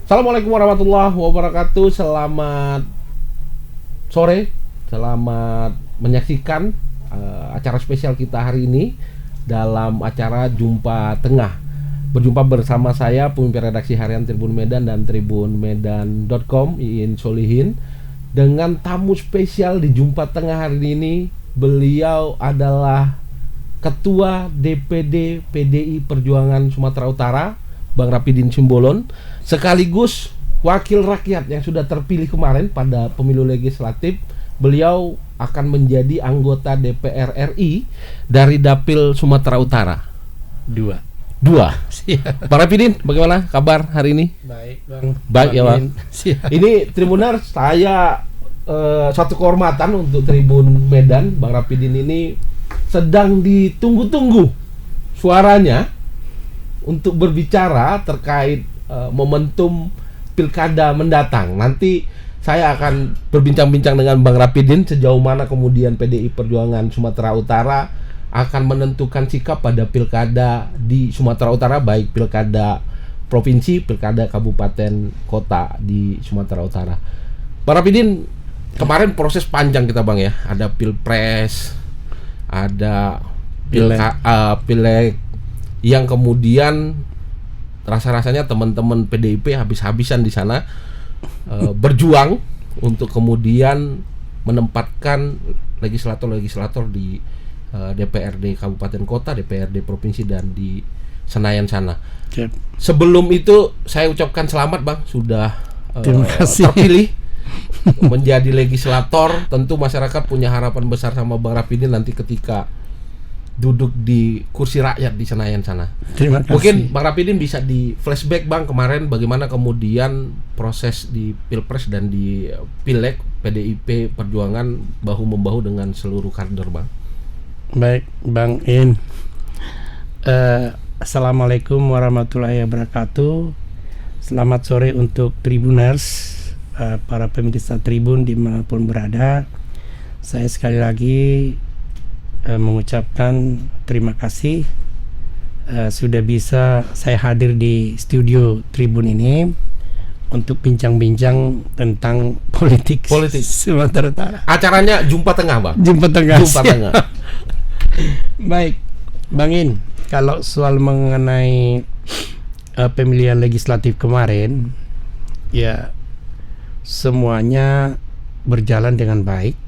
Assalamualaikum warahmatullahi wabarakatuh. Selamat sore, selamat menyaksikan acara spesial kita hari ini dalam acara Jumpa Tengah. Berjumpa bersama saya, pemimpin redaksi harian Tribun Medan dan tribunmedan.com, Iin Solihin, dengan tamu spesial di Jumpa Tengah hari ini. Beliau adalah Ketua DPD PDI Perjuangan Sumatera Utara, Bang Rapidin Simbolon, sekaligus wakil rakyat yang sudah terpilih kemarin pada pemilu legislatif. Beliau akan menjadi anggota DPR RI dari Dapil Sumatera Utara. Dua. Bang Rapidin, bagaimana kabar hari ini? Baik, Bang. Baik ya, Bang. Ini Tribuners, saya suatu kehormatan untuk Tribun Medan. Bang Rapidin ini sedang ditunggu-tunggu suaranya untuk berbicara terkait momentum pilkada mendatang. Nanti saya akan berbincang-bincang dengan Bang Rapidin sejauh mana kemudian PDI Perjuangan Sumatera Utara akan menentukan sikap pada pilkada di Sumatera Utara, baik pilkada provinsi, pilkada kabupaten, kota di Sumatera Utara. Bang Rapidin, kemarin proses panjang kita, Bang, ya. Ada pilpres, ada pileg yang kemudian rasa-rasanya teman-teman PDIP habis-habisan di sana berjuang untuk kemudian menempatkan legislator-legislator di DPRD kabupaten kota, DPRD provinsi, dan di Senayan sana. Sebelum itu saya ucapkan selamat, Bang, sudah terpilih menjadi legislator. Tentu masyarakat punya harapan besar sama Bang Rapidin nanti ketika duduk di kursi rakyat di Senayan sana. Terima kasih. Mungkin Bang Rapidin bisa di flashback, Bang, kemarin bagaimana kemudian proses di Pilpres dan di Pileg PDIP Perjuangan bahu-membahu dengan seluruh kader, Bang. Baik, Bang In. Assalamualaikum warahmatullahi wabarakatuh. Selamat sore untuk Tribuners, para pemirsa Tribun dimanapun berada. Saya sekali lagi mengucapkan terima kasih sudah bisa saya hadir di studio Tribun ini untuk bincang-bincang tentang politik Sumatera Utara. Acaranya Jumpa Tengah, Bang. Jumpa Tengah. Baik, Bang In, kalau soal mengenai pemilihan legislatif kemarin, ya semuanya berjalan dengan baik.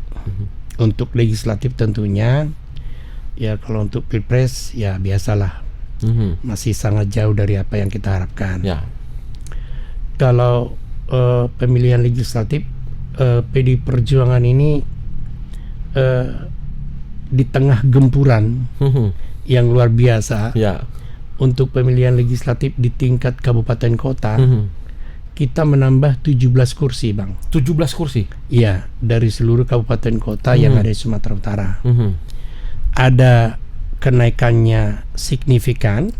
Untuk legislatif tentunya, ya kalau untuk Pilpres ya biasalah, masih sangat jauh dari apa yang kita harapkan. Ya. Kalau pemilihan legislatif, PDI Perjuangan ini di tengah gempuran yang luar biasa, ya, untuk pemilihan legislatif di tingkat kabupaten kota, kita menambah 17 kursi, Bang. 17 kursi? Iya, dari seluruh kabupaten kota yang ada di Sumatera Utara. Ada kenaikannya signifikan,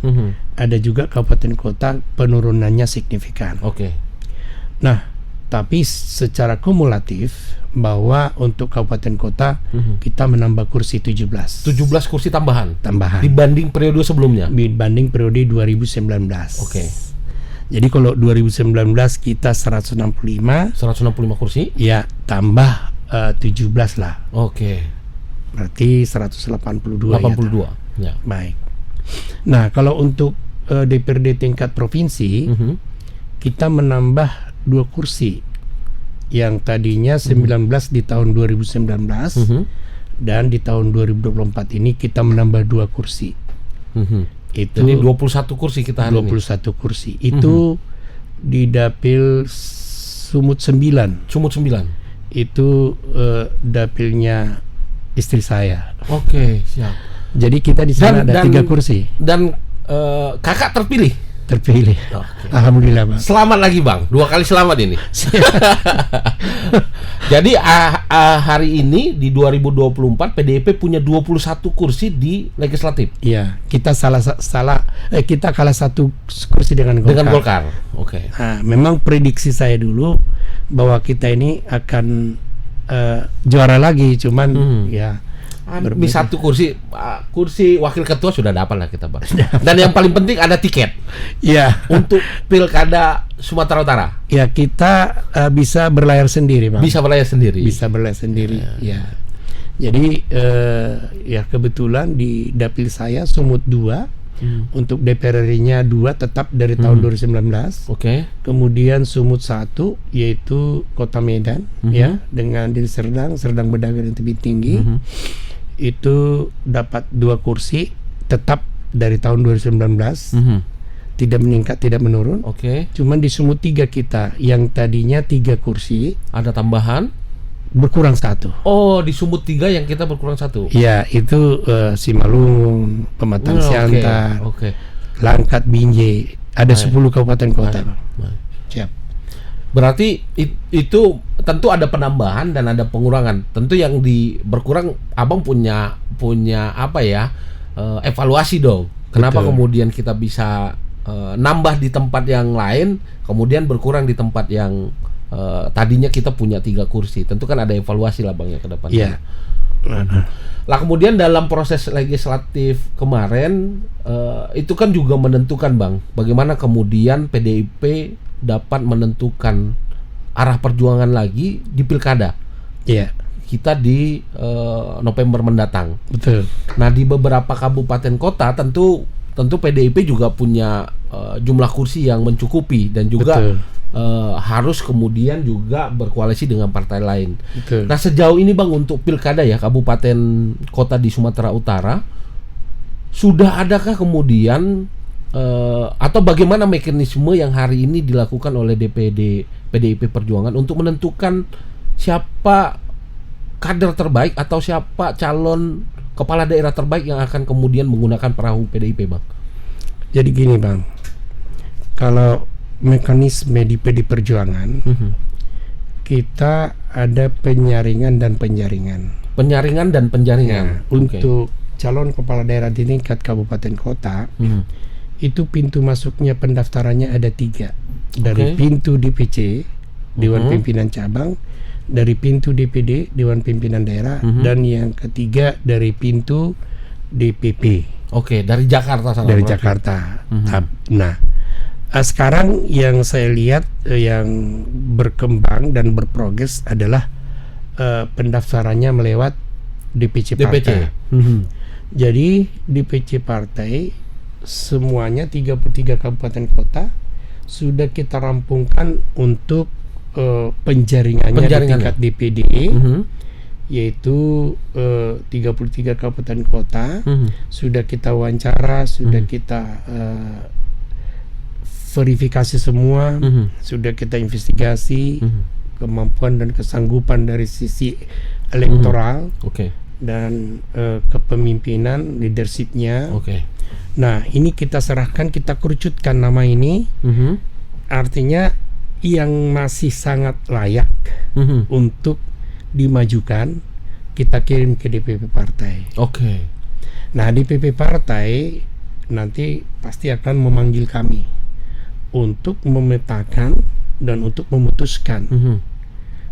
ada juga kabupaten kota penurunannya signifikan. Oke. Nah, tapi secara kumulatif bahwa untuk kabupaten kota kita menambah kursi 17 kursi tambahan dibanding periode sebelumnya, dibanding periode 2019. Oke. Jadi kalau 2019 kita 165 kursi, ya tambah 17 lah. Oke. Berarti 182. Ya. Baik. Nah, kalau untuk DPRD tingkat provinsi, kita menambah 2 kursi. Yang tadinya 19 di tahun 2019 dan di tahun 2024 ini kita menambah 2 kursi. Itu jadi 21 kursi kita hari 21 ini. Kursi. Itu di Dapil Sumut 9. Itu dapilnya istri saya. Oke, siap. Jadi kita di sana ada 3 kursi. Dan kakak terpilih. Okay. Alhamdulillah, Bang. Selamat lagi, Bang. 2 kali selamat ini. Jadi hari ini di 2024 PDIP punya 21 kursi di legislatif. Iya, kita kita kalah 1 kursi dengan Golkar. Oke. Nah, memang prediksi saya dulu bahwa kita ini akan juara lagi, cuman ya Satu kursi wakil ketua sudah dapat lah kita, Bang. Dan yang paling penting ada tiket. Ya. Untuk Pilkada Sumatera Utara. Ya, kita bisa berlayar sendiri, Bang. Bisa berlayar sendiri. Ya. Jadi ya kebetulan di dapil saya Sumut 2. Untuk DPR RI-nya 2 tetap dari tahun 2019. Oke. Kemudian Sumut 1 yaitu Kota Medan ya, dengan Deli Serdang Bedagai dan Tebing Tinggi. Itu dapat 2 kursi tetap dari tahun 2019. Tidak meningkat, tidak menurun. Oke. Cuman di Sumut 3 kita yang tadinya 3 kursi ada tambahan berkurang 1. Oh, di Sumut 3 yang kita berkurang 1. Ya, itu Simalungun, Pematang Siantar, Langkat, Binjai. Ada 10 kabupaten kota. Siap. Berarti itu tentu ada penambahan dan ada pengurangan. Tentu yang berkurang, Abang punya apa ya? Evaluasi dong. Kenapa kemudian kita bisa nambah di tempat yang lain, kemudian berkurang di tempat yang tadinya kita punya 3 kursi. Tentu kan ada evaluasi lah, Bang, ya, ke depan. Iya. Lah kemudian dalam proses legislatif kemarin itu kan juga menentukan, Bang, bagaimana kemudian PDIP dapat menentukan arah perjuangan lagi di pilkada. Iya. Kita di November mendatang. Betul. Nah, di beberapa kabupaten kota tentu PDIP juga punya jumlah kursi yang mencukupi dan juga harus kemudian juga berkoalisi dengan partai lain. Betul. Nah, sejauh ini, Bang, untuk pilkada ya kabupaten kota di Sumatera Utara, sudah adakah kemudian atau bagaimana mekanisme yang hari ini dilakukan oleh DPD PDIP Perjuangan untuk menentukan siapa kader terbaik atau siapa calon kepala daerah terbaik yang akan kemudian menggunakan perahu PDIP, Bang? Jadi gini, Bang, kalau mekanisme di PD Perjuangan, kita ada penyaringan dan penjaringan. Ya, untuk calon kepala daerah di tingkat kabupaten kota, itu pintu masuknya pendaftarannya ada 3. Dari pintu DPC, Dewan Pimpinan Cabang, dari pintu DPD, Dewan Pimpinan Daerah, dan yang ketiga dari pintu DPP. Oke, dari Jakarta sana. Dari Jakarta. Nah, sekarang yang saya lihat yang berkembang dan berprogres adalah pendaftarannya melewat DPC partai. Jadi DPC partai semuanya 33 kabupaten kota sudah kita rampungkan untuk penjaringannya di tingkat DPD, yaitu 33 kabupaten kota. Sudah kita wawancara, sudah kita verifikasi semua, sudah kita investigasi kemampuan dan kesanggupan dari sisi elektoral dan kepemimpinan, leadershipnya. Nah, ini kita serahkan, kita kerucutkan nama ini. Artinya yang masih sangat layak untuk dimajukan, kita kirim ke DPP partai. Nah, DPP partai nanti pasti akan memanggil kami untuk memetakan dan untuk memutuskan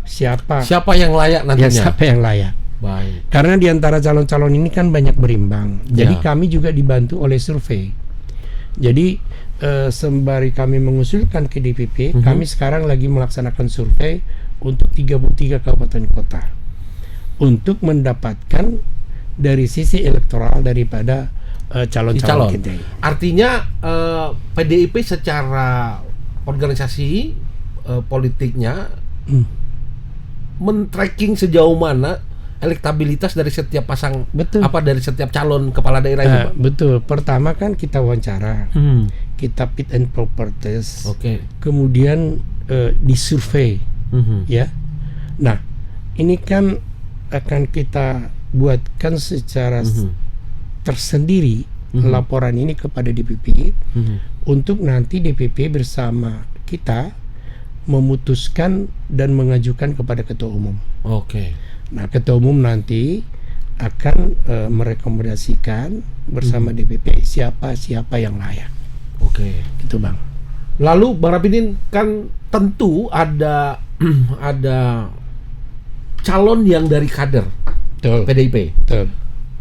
siapa yang layak nantinya. Siapa yang layak. Baik. Karena di antara calon-calon ini kan banyak berimbang. Jadi kami juga dibantu oleh survei. Jadi sembari kami mengusulkan ke DPP, kami sekarang lagi melaksanakan survei untuk 33 kabupaten kota untuk mendapatkan dari sisi elektoral daripada calon-calon kita. Artinya PDIP secara organisasi politiknya men-tracking sejauh mana elektabilitas dari setiap pasang, dari setiap calon kepala daerah itu, Pak? Betul. Pertama kan kita wawancara, kita fit and proper test, kemudian disurvei, ya. Nah, ini kan akan kita buatkan secara tersendiri laporan ini kepada DPP untuk nanti DPP bersama kita memutuskan dan mengajukan kepada ketua umum. Nah, ketua umum nanti akan merekomendasikan bersama DPP siapa yang layak. Gitu, Bang. Lalu Bang Rapidin, kan tentu ada calon yang dari kader PDIP.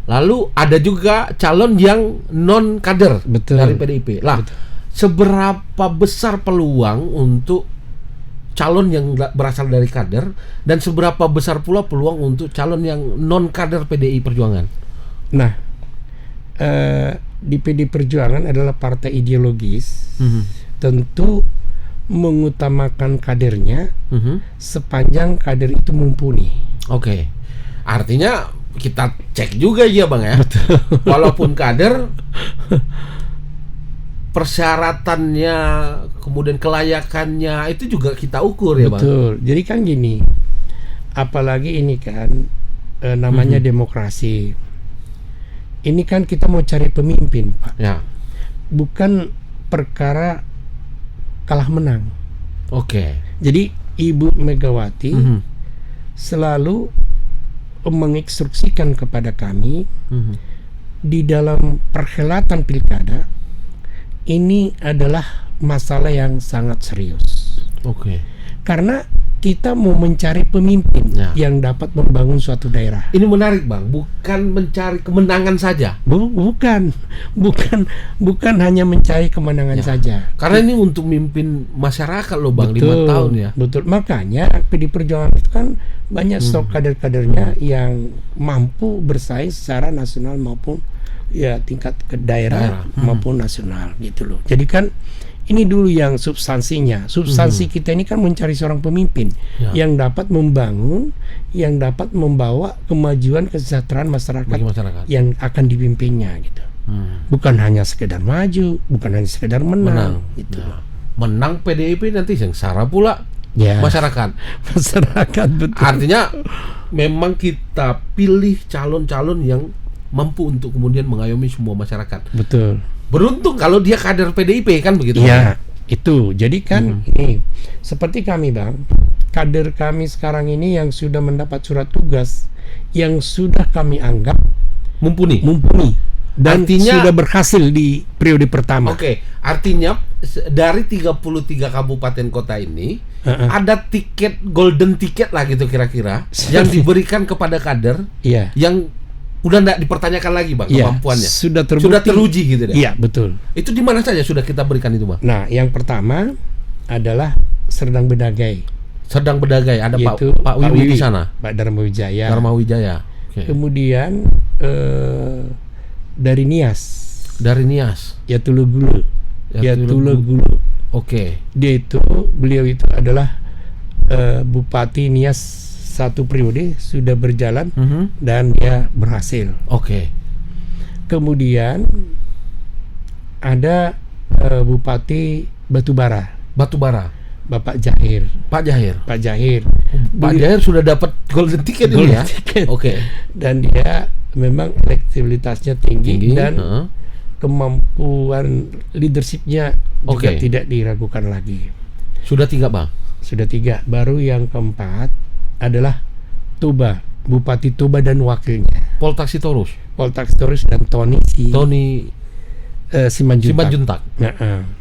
Lalu ada juga calon yang non kader Betul. dari PDIP. Lah, seberapa besar peluang untuk calon yang berasal dari kader dan seberapa besar pula peluang untuk calon yang non kader PDI Perjuangan? Nah, di PD Perjuangan adalah partai ideologis, tentu mengutamakan kadernya sepanjang kader itu mumpuni. Oke. Artinya kita cek juga ya Bang ya. Betul. Walaupun kader, persyaratannya, kemudian kelayakannya itu juga kita ukur ya Bang. Betul. Jadi kan gini, apalagi ini kan namanya demokrasi. Ini kan kita mau cari pemimpin, Pak. Ya. Bukan perkara kalah menang. Oke. Jadi Ibu Megawati selalu menginstruksikan kepada kami di dalam perhelatan pilkada ini adalah masalah yang sangat serius. Oke. Karena kita mau mencari pemimpin yang dapat membangun suatu daerah. Ini menarik Bang, bukan mencari kemenangan saja. Bukan hanya mencari kemenangan saja. Karena ini untuk mimpin masyarakat loh Bang, 5 tahun ya. Betul. Makanya PD Perjuangan itu kan banyak stok kader-kadernya yang mampu bersaing secara nasional maupun ya tingkat ke daerah maupun nasional gitu loh. Jadi kan ini dulu yang substansinya. Substansi kita ini kan mencari seorang pemimpin yang dapat membangun, yang dapat membawa kemajuan kesejahteraan masyarakat yang akan dipimpinnya gitu. Bukan hanya sekedar maju, bukan hanya sekedar menang gitu. Menang PDIP nanti yang sara pula masyarakat. Masyarakat betul. Artinya memang kita pilih calon-calon yang mampu untuk kemudian mengayomi semua masyarakat. Betul. Beruntung kalau dia kader PDIP kan begitu. Iya, itu. Jadi kan ini seperti kami Bang, kader kami sekarang ini yang sudah mendapat surat tugas yang sudah kami anggap mumpuni dan artinya, sudah berhasil di periode pertama. Oke, artinya dari 33 kabupaten kota ini ada tiket golden ticket lah gitu kira-kira yang diberikan kepada kader yang udah enggak dipertanyakan lagi Bang kemampuannya. Sudah teruji gitu deh. Iya, betul. Itu di mana saja sudah kita berikan itu Bang? Nah, yang pertama adalah Serdang Bedagai. Serdang Bedagai ada Pak Wiwi di sana. Pak Dharma Wijaya. Okay. Kemudian dari Nias. Yatulugulu. Oke. Beliau itu adalah Bupati Nias satu periode sudah berjalan dan dia berhasil. Oke. Kemudian ada Bupati Batubara. Bapak Jahir. Pak Jahir sudah dapat golden ticket ini ya. Oke. Dan dia memang elektabilitasnya tinggi dan kemampuan leadershipnya juga tidak diragukan lagi. Sudah 3 Bang. Baru yang keempat adalah Toba, Bupati Toba dan wakilnya. Poltaksitorus dan Tony Simanjuntak.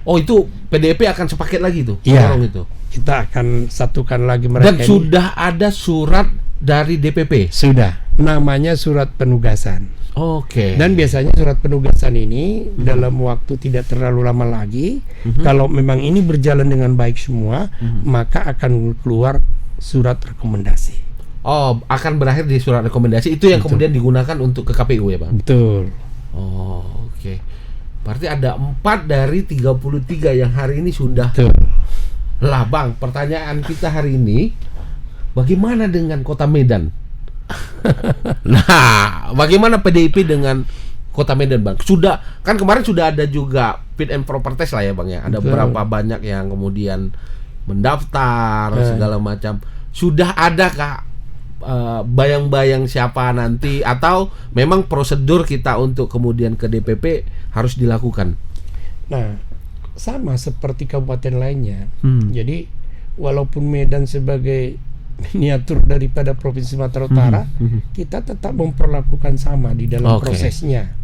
Oh, itu PDIP akan sepaket lagi tuh. Itu. Kita akan satukan lagi mereka. Dan sudah ada surat dari DPP. Sudah. Namanya surat penugasan. Oke. Dan biasanya surat penugasan ini dalam waktu tidak terlalu lama lagi, kalau memang ini berjalan dengan baik semua, maka akan keluar surat rekomendasi. Oh, akan berakhir di surat rekomendasi. Itu yang kemudian digunakan untuk ke KPU ya Bang? Betul. Oh, oke. Berarti ada 4 dari 33 yang hari ini sudah. Betul. Lah Bang, pertanyaan kita hari ini, bagaimana dengan Kota Medan? Nah, bagaimana PDIP dengan Kota Medan Bang? Sudah, kan kemarin sudah ada juga fit and proper test lah ya Bang ya. Ada berapa banyak yang kemudian mendaftar segala macam. Sudah adakah bayang-bayang siapa nanti, atau memang prosedur kita untuk kemudian ke DPP harus dilakukan? Nah, sama seperti kabupaten lainnya. Jadi walaupun Medan sebagai miniatur daripada Provinsi Sumatera Utara, kita tetap memperlakukan sama di dalam prosesnya.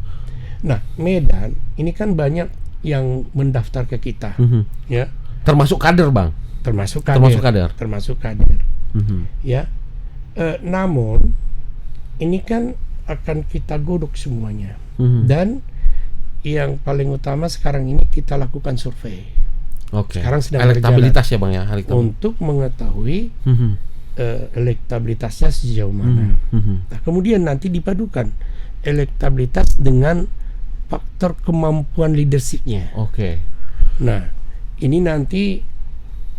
Nah, Medan ini kan banyak yang mendaftar ke kita, ya. Termasuk kader Bang? Termasuk kader. Ya. Namun ini kan akan kita godok semuanya. Mhm. Dan yang paling utama sekarang ini kita lakukan survei. Oke. Sekarang sedang elektabilitas ya Bang ya, untuk mengetahui Mhm. elektabilitasnya sejauh mana. Mhm. Nah, kemudian nanti dipadukan elektabilitas dengan faktor kemampuan leadershipnya. Oke. Nah, ini nanti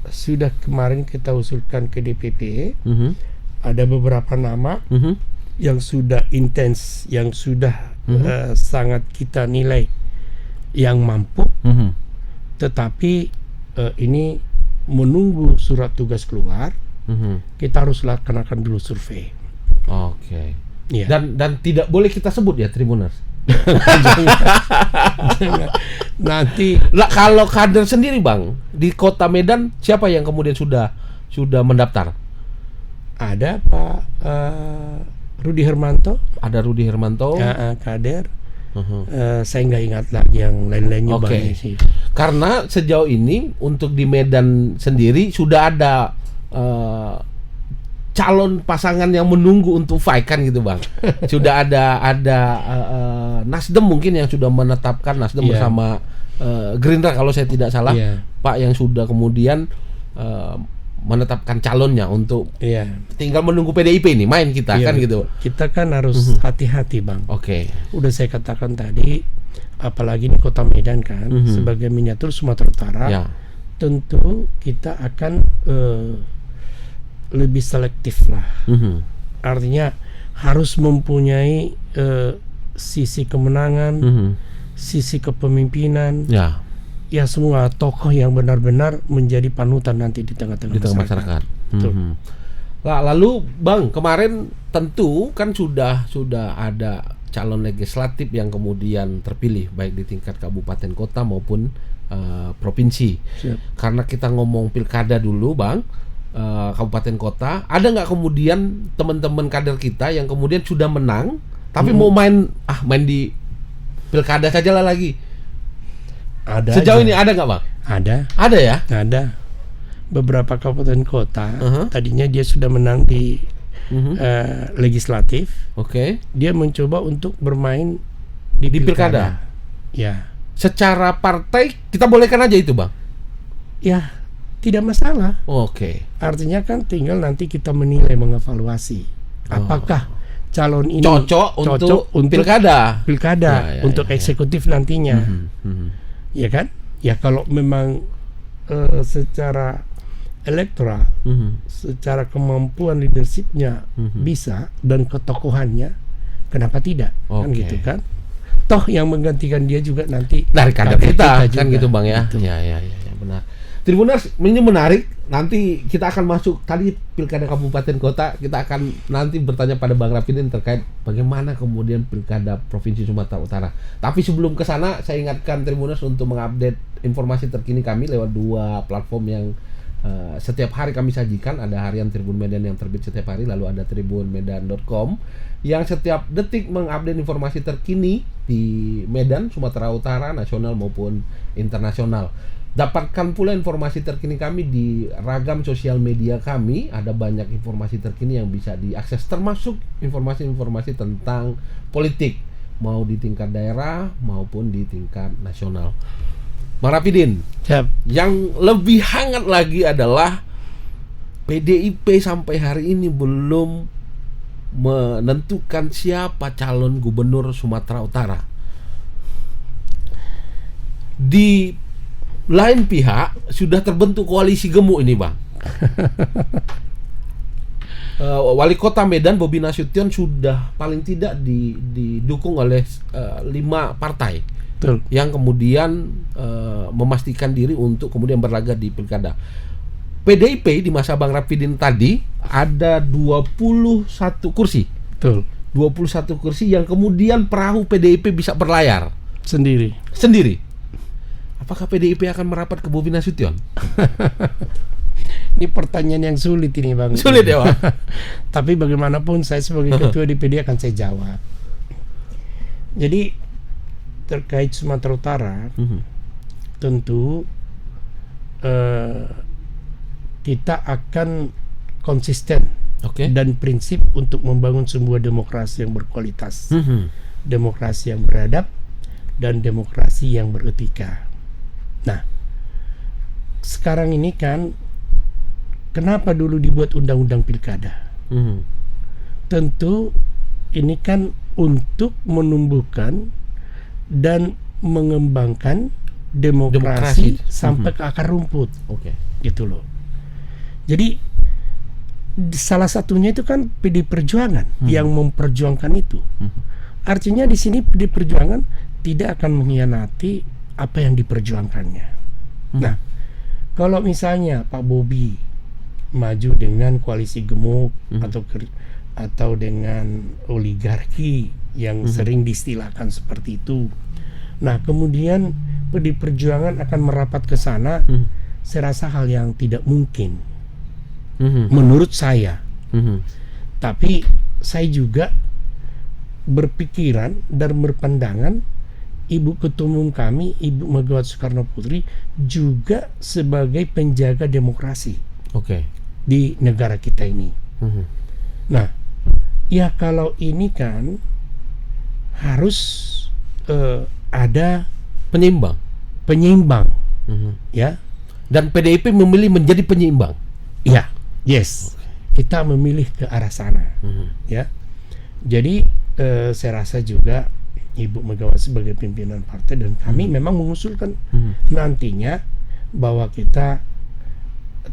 sudah kemarin kita usulkan ke DPP. Mhm. Ada beberapa nama Mhm. yang sudah intens, yang sudah sangat kita nilai yang mampu, Mhm. tetapi ini menunggu surat tugas keluar. Mhm. Kita harus laksanakan dulu survei. Oke. Ya. Dan tidak boleh kita sebut ya Tribuners. Nanti Lah kalau kader sendiri Bang di Kota Medan siapa yang kemudian sudah mendaftar? ada Pak Rudi Hermanto, Ada Rudi Hermanto. kader. Mhm. Saya nggak ingat lagi yang lain-lainnya Oke. banyak sih. Karena sejauh ini untuk di Medan sendiri sudah ada calon pasangan yang menunggu untuk fight kan gitu Bang. Sudah ada Nasdem mungkin yang sudah menetapkan Nasdem Iya. bersama Gerindra kalau saya tidak salah. Iya. Pak yang sudah kemudian menetapkan calonnya untuk Iya. tinggal menunggu PDIP ini main kita Iya, kan betul. gitu. Kita kan harus hati-hati Bang. Oke. Udah saya katakan tadi, apalagi di Kota Medan kan, sebagai miniatur Sumatera Utara, Ya. tentu kita akan lebih selektif lah. Mhm. Artinya harus mempunyai sisi kemenangan, Mhm. sisi kepemimpinan, Ya, ya semua tokoh yang benar-benar menjadi panutan nanti di tengah-tengah di tengah masyarakat. Betul. Mhm. Lalu Bang, kemarin tentu kan sudah ada calon legislatif yang kemudian terpilih baik di tingkat kabupaten kota maupun provinsi. Siap. Karena kita ngomong pilkada dulu Bang, kabupaten kota, ada nggak kemudian teman-teman kader kita yang kemudian sudah menang tapi mau main di pilkada saja lah lagi. Ada Sejauh aja. ini ada nggak Bang? Ada ya? Ada beberapa kabupaten kota. Uh-huh. Tadinya dia sudah menang di legislatif. Oke. Dia mencoba untuk bermain di pilkada. Ya, Secara partai kita bolehkan aja itu Bang. ya tidak masalah. Oke. Artinya kan tinggal nanti kita menilai, mengevaluasi apakah calon ini Cocok untuk pilkada. Ya, untuk eksekutif nantinya. Ya kan? Ya kalau memang secara elektoral, secara kemampuan leadershipnya bisa dan ketokohannya, kenapa tidak? Kan Oke. gitu kan? Toh yang menggantikan dia juga nanti Dari kader kita kan juga. gitu Bang ya. Betul. Ya, benar. Tribuners, ini menarik. Nanti kita akan masuk tadi pilkada kabupaten kota. Kita akan nanti bertanya pada Bang Rapidin terkait bagaimana kemudian pilkada provinsi Sumatera Utara. Tapi sebelum ke sana, saya ingatkan Tribuners untuk mengupdate informasi terkini kami lewat 2 platform yang setiap hari kami sajikan. Ada harian Tribun Medan yang terbit setiap hari, lalu ada tribunmedan.com yang setiap detik mengupdate informasi terkini di Medan, Sumatera Utara, nasional maupun internasional. Dapatkan pula informasi terkini kami di ragam sosial media kami. Ada banyak informasi terkini yang bisa diakses, termasuk informasi-informasi tentang politik, mau di tingkat daerah maupun di tingkat nasional. Bang Rapidin, Siap. yang lebih hangat lagi adalah PDIP sampai hari ini belum menentukan siapa calon gubernur Sumatera Utara. Di lain pihak sudah terbentuk koalisi gemuk ini Bang. Wali Kota Medan Bobi Nasution sudah paling tidak didukung oleh 5 partai. Betul. Yang kemudian memastikan diri untuk kemudian berlaga di pilkada. PDIP di masa Bang Rapidin tadi ada 21 kursi. Betul. 21 kursi yang kemudian perahu PDIP bisa berlayar Sendiri. Apakah PDIP akan merapat ke Bobi Nasution? Ini pertanyaan yang sulit ini Bang. Sulit ya Bang? Tapi bagaimanapun saya sebagai ketua DPD akan saya jawab. Jadi terkait Sumatera Utara, tentu kita akan konsisten Oke. dan prinsip untuk membangun sebuah demokrasi yang berkualitas, demokrasi yang beradab, dan demokrasi yang beretika. Nah, sekarang ini kan, kenapa dulu dibuat undang-undang pilkada? Tentu ini kan untuk menumbuhkan dan mengembangkan demokrasi sampai ke akar rumput. Oke. Gitu loh. Jadi salah satunya itu kan PD Perjuangan yang memperjuangkan itu. Artinya di sini PD Perjuangan tidak akan mengkhianati apa yang diperjuangkannya. Nah, kalau misalnya Pak Bobi maju dengan koalisi gemuk atau dengan oligarki yang sering distilahkan seperti itu. Nah, kemudian PD Perjuangan akan merapat ke sana. Saya rasa hal yang tidak mungkin. Menurut saya. Tapi saya juga berpikiran dan berpandangan Ibu Ketua Umum kami, Ibu Megawati Soekarno Putri, juga sebagai penjaga demokrasi di negara kita ini. Nah, ya kalau ini kan harus ada penyeimbang, ya. Dan PDIP memilih menjadi penyeimbang. Ya, yes. Kita memilih ke arah sana, ya. Jadi saya rasa juga Ibu Megawati sebagai pimpinan partai dan kami memang mengusulkan nantinya bahwa kita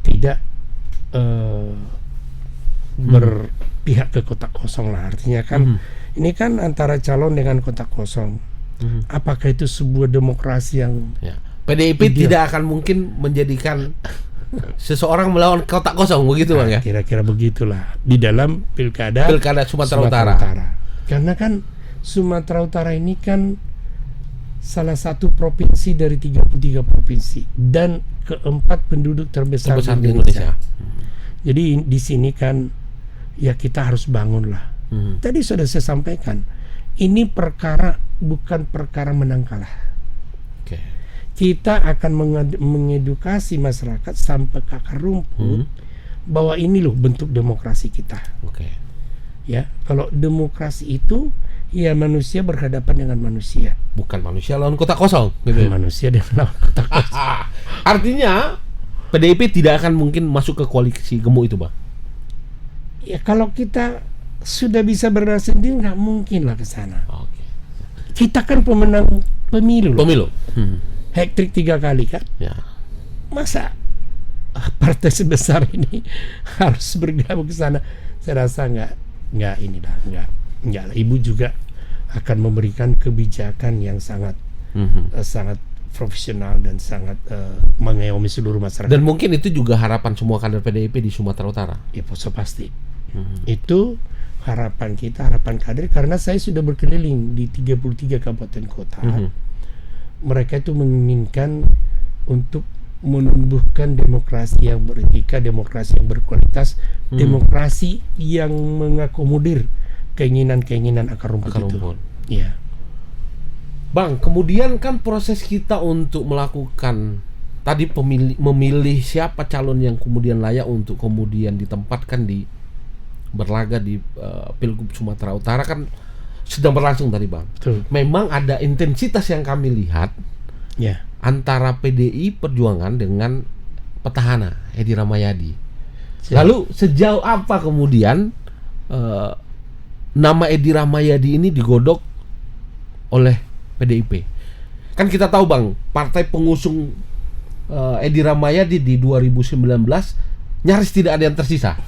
tidak berpihak ke kotak kosong lah. Artinya kan ini kan antara calon dengan kotak kosong. Apakah itu sebuah demokrasi yang PDIP tidak akan mungkin menjadikan seseorang melawan kotak kosong, begitu Bang ya? Kira-kira begitulah di dalam pilkada Sumatera Utara. Karena kan Sumatera Utara ini kan salah satu provinsi dari 33 provinsi dan keempat penduduk terbesar di Indonesia. Jadi di sini kan ya kita harus bangun lah. Tadi sudah saya sampaikan, ini bukan perkara menang kalah. Kita akan mengedukasi masyarakat sampai ke akar rumput bahwa ini loh bentuk demokrasi kita. Ya, kalau demokrasi itu ya manusia berhadapan dengan manusia, bukan manusia lawan kotak kosong. Manusia dengan lawan kotak kosong. Artinya PDIP tidak akan mungkin masuk ke koalisi gemuk itu, Bang. Ya kalau kita sudah bisa berdiri sendiri nggak mungkin lah ke sana. Kita kan pemenang pemilu. Hat-trick 3 kali kan? Ya. Masa partai sebesar ini harus bergabung ke sana? Saya rasa nggak lah. Ibu juga akan memberikan kebijakan yang sangat profesional dan sangat mengayomi seluruh masyarakat. Dan mungkin itu juga harapan semua kader PDIP di Sumatera Utara. Ya pasti. Itu harapan kita, harapan kader, karena saya sudah berkeliling di 33 kabupaten kota. Mereka itu menginginkan untuk menumbuhkan demokrasi yang beretika, demokrasi yang berkualitas, demokrasi yang mengakomodir keinginan-keinginan akar rumput itu. Iya. Bang, kemudian kan proses kita untuk melakukan tadi memilih siapa calon yang kemudian layak untuk kemudian ditempatkan berlaga di Pilgub Sumatera Utara kan sedang berlangsung tadi, Bang. Betul. Memang ada intensitas yang kami lihat antara PDI Perjuangan dengan petahana Edi Rahmayadi. Lalu sejauh apa kemudian nama Edi Rahmayadi ini digodok oleh PDIP? Kan kita tahu, Bang, partai pengusung Edi Rahmayadi di 2019 nyaris tidak ada yang tersisa.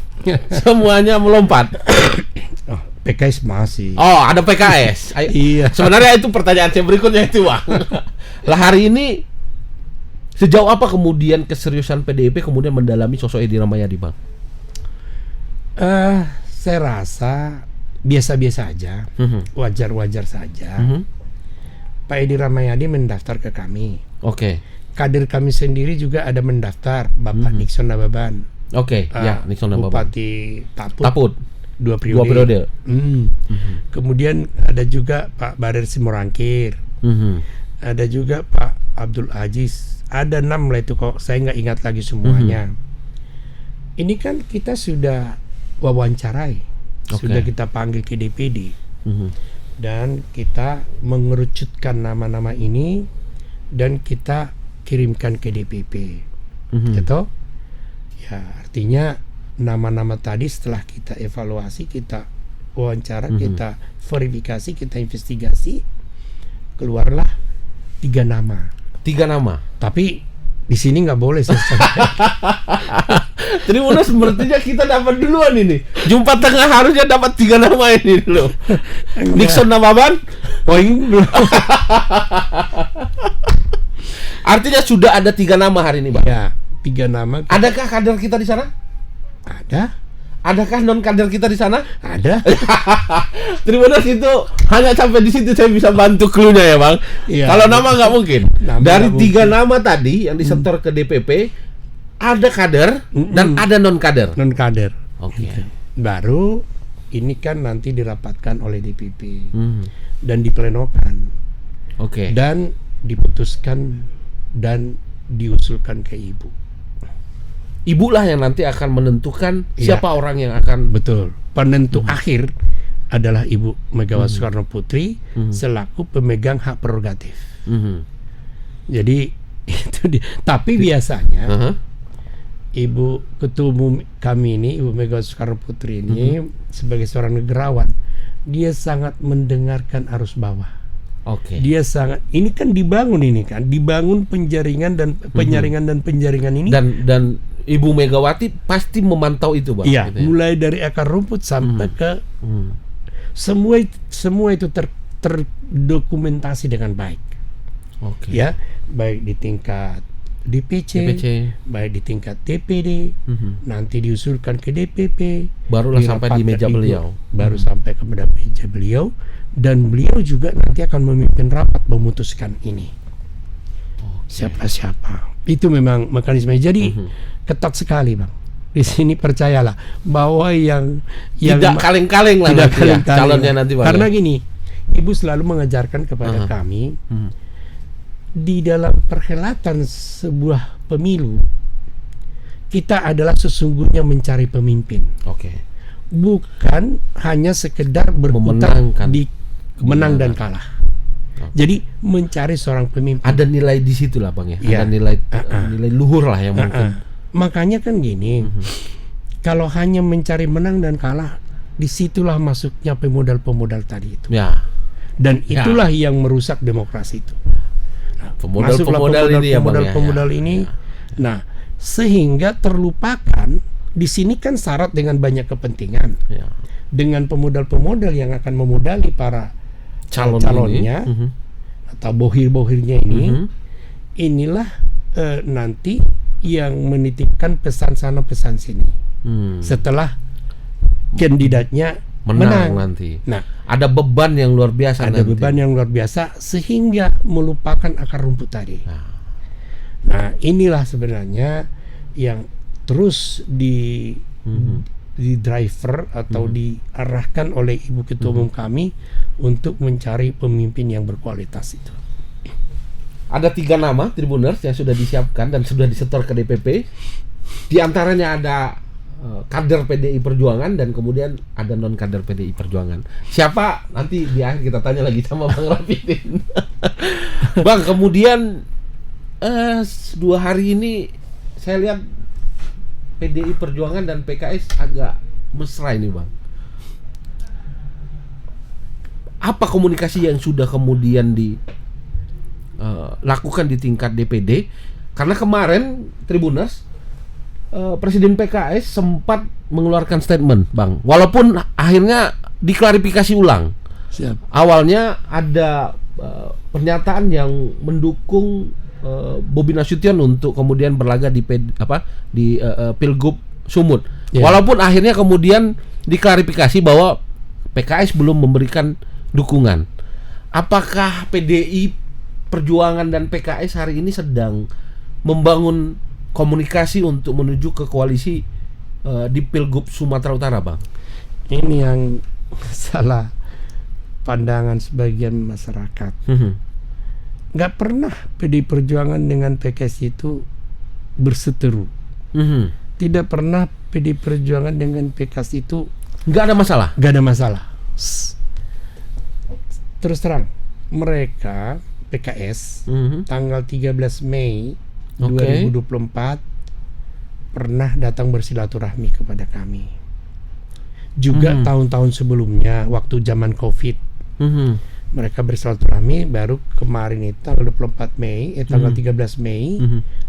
Semuanya melompat. PKS masih. Oh, ada PKS. Iya. Sebenarnya itu pertanyaan saya berikutnya itu, Bang. Lah hari ini sejauh apa kemudian keseriusan PDIP kemudian mendalami sosok Edi Rahmayadi, Bang? Saya rasa biasa-biasa aja, wajar-wajar saja. Pak Edi Rahmayadi mendaftar ke kami. Kader kami sendiri juga ada mendaftar, Bapak Nixon Nababan. Nixon Nababan. Bupati Taput. 2 periode. Kemudian ada juga Pak Barir Simorangkir. Ada juga Pak Abdul Aziz. Ada 6 lah itu, kok saya nggak ingat lagi semuanya. Ini kan kita sudah wawancarai, Oke. sudah kita panggil ke DPD, dan kita mengerucutkan nama-nama ini dan kita kirimkan ke DPP, gitu. Ya, artinya nama-nama tadi setelah kita evaluasi, kita wawancara, kita verifikasi, kita investigasi, keluarlah 3 nama. 3 nama. Tapi di sini nggak boleh saya Tribuners sepertinya kita dapat duluan ini. Jumpa tengah harusnya dapat 3 nama ini dulu. Nixon nama ban? Poin belum. Artinya sudah ada 3 nama hari ini, Bang. Ya, 3 nama. Adakah kader kita di sana? Ada. Adakah non kader kita di sana? Ada. Tribuners itu hanya sampai di situ saya bisa bantu clue-nya ya, Bang. Iya. Kalau nama nggak mungkin. Nama Dari nggak 3 nama tadi yang disetor ke DPP, ada kader dan ada non kader. Non kader. Oke. Baru ini kan nanti dirapatkan oleh DPP dan diplenokan Oke. dan diputuskan dan diusulkan ke ibu. Ibulah yang nanti akan menentukan Iya. siapa orang yang akan. Betul. Penentu akhir adalah Ibu Megawati Soekarno Putri selaku pemegang hak prerogatif. Jadi itu dia. Tapi biasanya Ibu Ketua Umum kami ini, Ibu Megawati Soekarno Putri ini sebagai seorang negarawan, dia sangat mendengarkan arus bawah. Oke. Dia sangat, ini kan dibangun penjaringan dan penjaringan ini. Dan Ibu Megawati pasti memantau itu, Bang. Iya, gitu ya. mulai dari akar rumput sampai ke semua itu terdokumentasi dengan baik. Oke. Ya, baik di tingkat DPC, baik di tingkat DPD, nanti diusulkan ke DPP, Barulah sampai di meja dirapatkan beliau. baru sampai kepada meja beliau, dan beliau juga nanti akan memimpin rapat memutuskan ini. Siapa-siapa. Itu memang mekanisme. Jadi ketat sekali, Bang. Di sini percayalah bahwa yang Tidak kaleng-kaleng lah tidak nanti ya, kaleng-kaleng. calonnya nanti, Bang. Karena ya. gini, Ibu selalu mengajarkan kepada kami di dalam perhelatan sebuah pemilu, kita adalah sesungguhnya mencari pemimpin, Oke. bukan hanya sekedar berkutat Memenangkan di menang dan kalah. Jadi mencari seorang pemimpin. Ada nilai di situ lah, Bang ya. Iya. Ada nilai luhur lah yang mungkin. Makanya kan gini, kalau hanya mencari menang dan kalah, disitulah masuknya pemodal-pemodal tadi itu. Ya. Dan itulah yang merusak demokrasi itu. Pemodal ini ya, Bang. Pemodal ini. Nah, sehingga terlupakan di sini kan syarat dengan banyak kepentingan. Ya. Dengan pemodal-pemodal yang akan memodali para calonnya atau bohir-bohirnya ini, inilah nanti yang menitipkan pesan sana pesan sini. Setelah kandidatnya menang nanti. Nah, ada beban yang luar biasa. ada nanti. beban yang luar biasa sehingga melupakan akar rumput tadi. Nah, inilah sebenarnya yang terus di driver atau diarahkan oleh Ibu Ketua Umum kami untuk mencari pemimpin yang berkualitas itu. Ada 3 nama Tribuners yang sudah disiapkan dan sudah disetor ke DPP. Di antaranya ada kader PDI Perjuangan dan kemudian ada non kader PDI Perjuangan. Siapa? Nanti di akhir kita tanya lagi sama Bang Rapidin. Bang, kemudian 2 hari ini saya lihat PDI Perjuangan dan PKS agak mesra ini, Bang. Apa komunikasi yang sudah kemudian dilakukan di tingkat DPD? Karena kemarin Tribuners Presiden PKS sempat mengeluarkan statement, Bang. Walaupun akhirnya diklarifikasi ulang. Siap. Awalnya ada pernyataan yang mendukung Bobi Nasution untuk kemudian berlaga di Pilgub Sumut. Yeah. Walaupun akhirnya kemudian diklarifikasi bahwa PKS belum memberikan dukungan. Apakah PDI Perjuangan dan PKS hari ini sedang membangun komunikasi untuk menuju ke koalisi di Pilgub Sumatera Utara, Bang? Ini yang salah pandangan sebagian masyarakat. Nggak pernah PDI Perjuangan dengan PKS itu berseteru. tidak pernah PD Perjuangan dengan PKS itu Nggak ada masalah. nggak ada masalah. Terus terang, mereka PKS tanggal 13 Mei 2024 pernah datang bersilaturahmi kepada kami. Juga tahun-tahun sebelumnya waktu zaman Covid, mereka bersilaturahmi. Baru kemarin itu tanggal 24 Mei, tanggal 13 Mei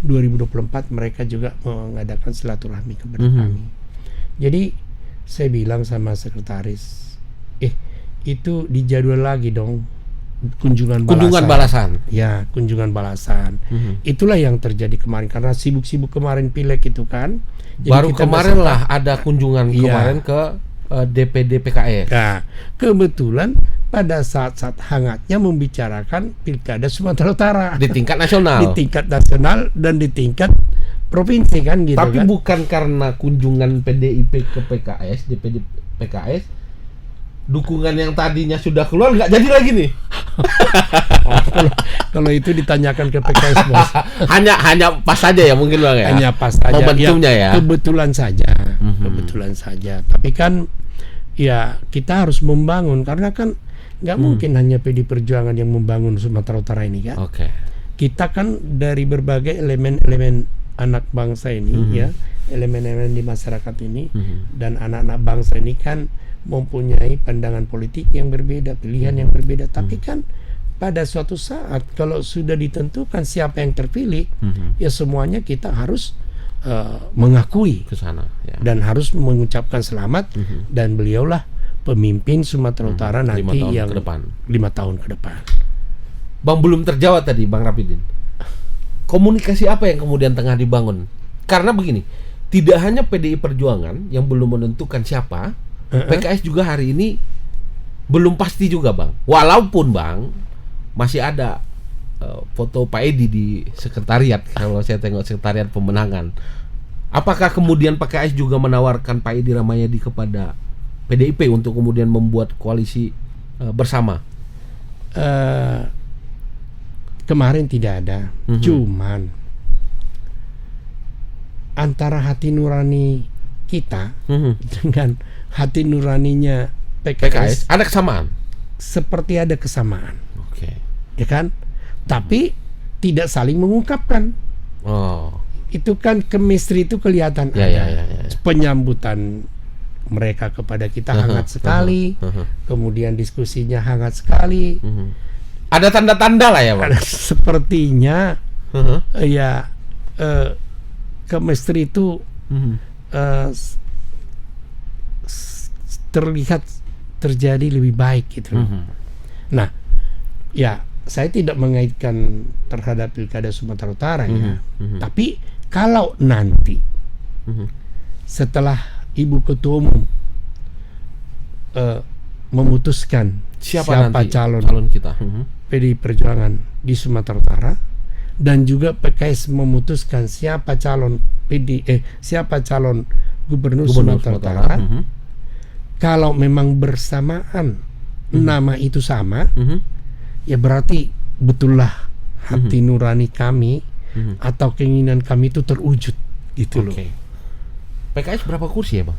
2024 mereka juga mengadakan silaturahmi kepada kami. Jadi saya bilang sama sekretaris, itu dijadwal lagi dong kunjungan balasan. Ya, kunjungan balasan. Itulah yang terjadi kemarin karena sibuk-sibuk kemarin pileg itu kan. Jadi baru kemarin lah ada kunjungan kemarin ke DPD PKS. Nah, kebetulan pada saat-saat hangatnya membicarakan pilkada Sumatera Utara Di tingkat nasional. di tingkat nasional dan di tingkat provinsi kan gitu. Tapi kan? bukan karena kunjungan PDIP ke PKS, DPD PKS, dukungan yang tadinya sudah keluar nggak jadi lagi nih. Kalau itu ditanyakan ke PKS bos. hanya pas saja ya mungkin Bang ya. Hanya pas saja. Momentumnya ya. Kebetulan saja. Kebetulan saja. Tapi kan ya kita harus membangun karena kan nggak mungkin hanya PD Perjuangan yang membangun Sumatera Utara ini kan. Oke. Kita kan dari berbagai elemen-elemen anak bangsa ini ya, elemen-elemen di masyarakat ini dan anak-anak bangsa ini kan mempunyai pandangan politik yang berbeda, pilihan yang berbeda. Tapi kan pada suatu saat kalau sudah ditentukan siapa yang terpilih, ya semuanya kita harus mengakui Ke sana ya. dan harus mengucapkan selamat. Dan beliaulah pemimpin Sumatera Utara nanti 5 tahun yang ke depan. 5 tahun ke depan. Bang, belum terjawab tadi Bang Rapidin. Komunikasi apa yang kemudian tengah dibangun? Karena begini, tidak hanya PDI Perjuangan yang belum menentukan siapa, PKS juga hari ini belum pasti juga Bang. Walaupun Bang masih ada foto Pak Edi di sekretariat. Kalau saya tengok sekretariat pemenangan, apakah kemudian PKS juga menawarkan Pak Edi Rahmayadi kepada PDIP untuk kemudian membuat koalisi bersama? Kemarin tidak ada. Cuman antara hati nurani kita dengan hati nuraninya PKS ada kesamaan. seperti ada kesamaan, Oke. ya kan? Tapi tidak saling mengungkapkan. Oh. Itu kan chemistry itu kelihatan Ya, ada. ya. Penyambutan mereka kepada kita hangat sekali. Kemudian diskusinya hangat sekali. Ada tanda-tanda lah ya, Bang. Sepertinya ya chemistry itu terlihat terjadi lebih baik gitu. Nah, ya saya tidak mengaitkan terhadap pilkada Sumatera Utara ya. Tapi kalau nanti setelah Ibu Ketua Umum memutuskan siapa nanti calon kita PDI Perjuangan di Sumatera Utara dan juga PKS memutuskan siapa calon siapa calon gubernur Sumatera Utara, kalau memang bersamaan nama itu sama, ya berarti betullah hati nurani kami atau keinginan kami itu terwujud gitu loh. PKS berapa kursi ya, Bang?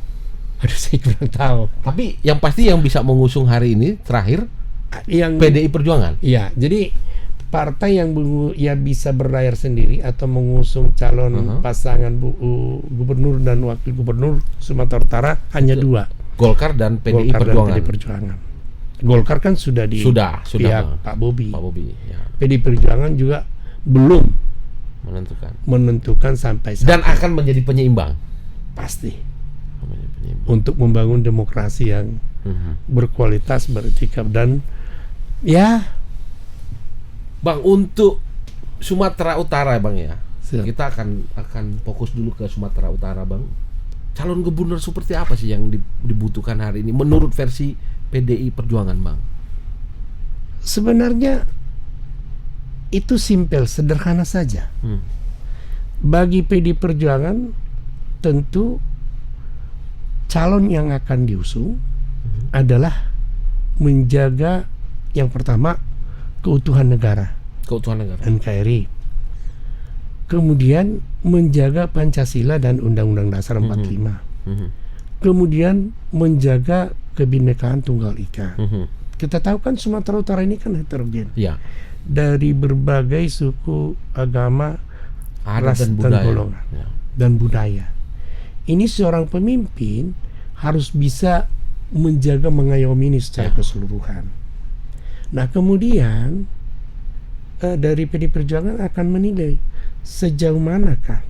Aduh, saya kurang tahu. Tapi yang pasti yang bisa mengusung hari ini terakhir Yang PDI Perjuangan. Iya, jadi partai yang ya bisa berlayar sendiri atau mengusung calon pasangan gubernur dan wakil gubernur Sumatera Utara hanya dua. Golkar dan PDI Golkar Perjuangan. dan PDI Perjuangan. Golkar kan sudah di Sudah, pihak Bang. Pak Bobi. Ya. PDI Perjuangan juga belum menentukan sampai saat dan akan menjadi penyeimbang. pasti untuk membangun demokrasi yang berkualitas, beretika dan ya, Bang, untuk Sumatera Utara, Bang ya. Siap. Kita akan fokus dulu ke Sumatera Utara, Bang. Calon gubernur seperti apa sih yang dibutuhkan hari ini menurut versi PDI Perjuangan, Bang? Sebenarnya itu simpel, sederhana saja. Bagi PDI Perjuangan tentu calon yang akan diusung adalah menjaga yang pertama keutuhan negara, Keutuhan negara. NKRI. kemudian menjaga Pancasila dan Undang-Undang Dasar 45, kemudian menjaga kebinekaan Tunggal Ika. Kita tahu kan Sumatera Utara ini kan heterogen, Ya. dari berbagai suku, agama, ras Adat dan golongan Ya. dan budaya. Ini seorang pemimpin harus bisa menjaga, mengayomi ini secara keseluruhan. Nah kemudian dari PD Perjuangan akan menilai sejauh manakah